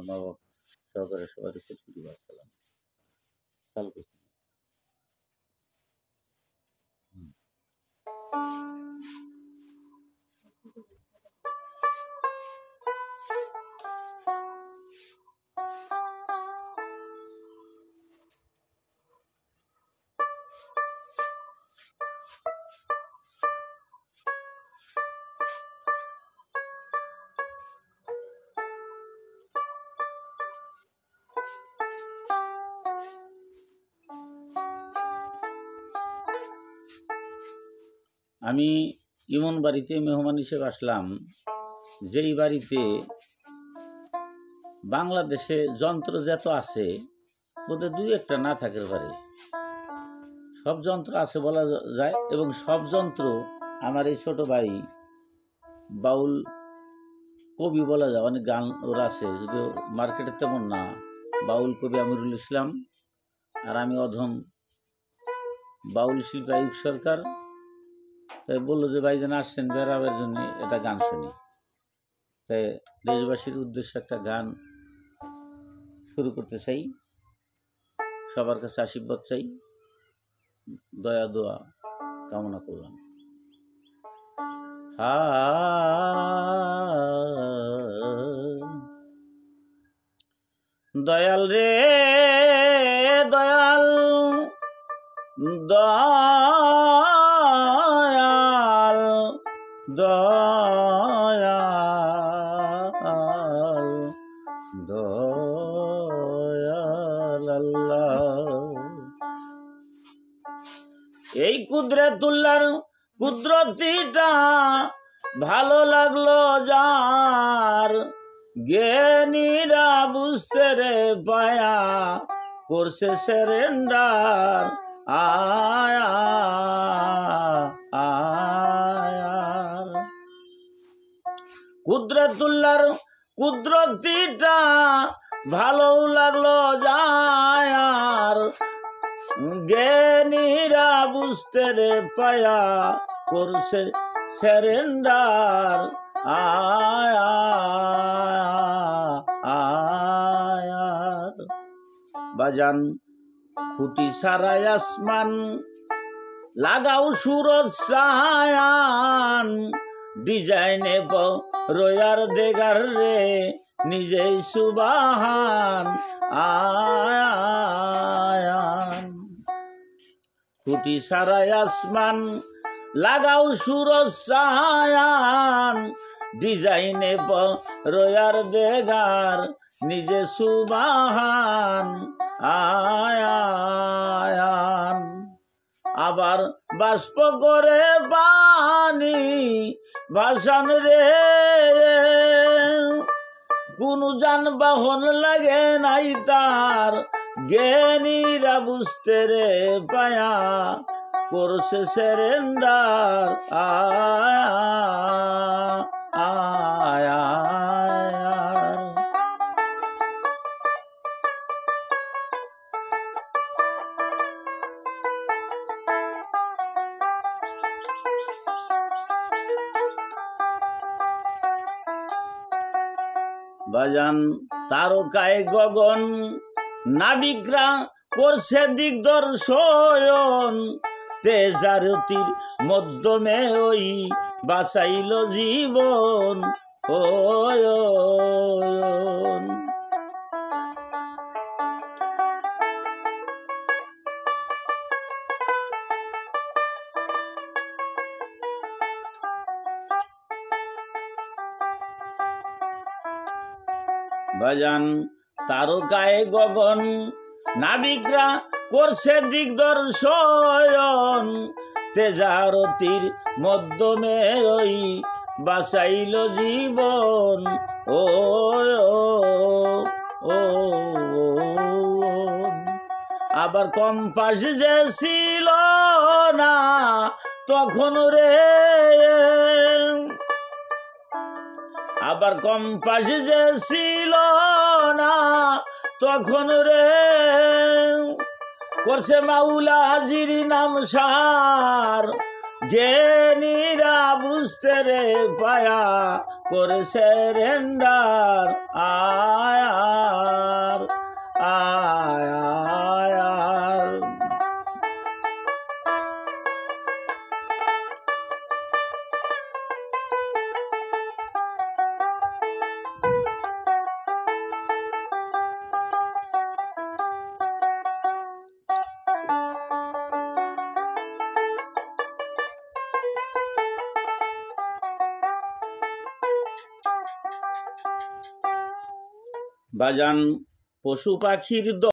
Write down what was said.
আমার মা বাবা সহকারে সবাই সালাম সাল করছি। আমি এমন বাড়িতে মেহমান হিসেবে আসলাম যেই বাড়িতে বাংলাদেশে যন্ত্র যত আছে বোধহয় দুই একটা না থাকতে পারে, সব যন্ত্র আছে বলা যায়। এবং সব যন্ত্র আমার এই ছোট ভাই বাউল কবি বলা যায়, অনেক গান ওর আছে, যদিও মার্কেটে তেমন না। বাউল কবি আমিরুল ইসলাম আর আমি অধম বাউল শিল্পী আয়ুব সরকার। তাই বললো যে ভাইজান আসছেন বেড়াবার জন্য এটা গান শুনি। তাই দেশবাসীর উদ্দেশ্যে একটা গান শুরু করতে চাই, সবার কাছে আশীর্বাদ চাই, দয়া দোয়া কামনা করলাম। দয়াল রে দয়াল দয়াল দয়াল দয়াল আল্লাহ, এই কুদরতুল্লাহর কুদরতিটা ভালো লাগলো যার, জ্ঞানীরা বুঝতে রে পায়া করছে সারেন্ডার। আয়া আয়ার কুদরতুল্লাহর কুদরতিটা ভালো লাগলো যার, জ্ঞানীরা বুঝতে রে পায়া করছে সারেন্ডার। আয়া আয়ার বাজান খুঁটি সারাই আসমান লাগাও সুরজ চায়ান, ডিজাইনে রয়ার দেগার রে নিজেই সুবাহান। আয়ান খুঁটি সারাই আসমান লাগাও সুরজ চায়ান, ডিজাইনে রয়ার দেগার নিজে সুবাহান। আয়ান আবার বাষ্প করে পানি ভাসান রে, কোন যানবাহন লাগে নাই তার, জ্ঞানীরা বুঝতে রে পায়া করছে সারেন্ডার। আয়া বাজান তারকায় গগন নাবিকরা করছে দিগদর্শন, তেজারতির মধ্যমে ওই বাঁচাইল জীবন। বাজান তারকায় গগন নাবিকরা করছে দিগদর্শন, তেজারতির মধ্যমে ওই বাঁচাইল জীবন। ও আবার কম্পাস যে ছিল না তখন রে, আবার কম্পাস যে ছিল না তখন রে, করছে মাওলা হাজির নাম সার, জ্ঞানীরা বুঝতে রে পায়া করছে সারেন্ডার। আয়া বাজান পশু পাখির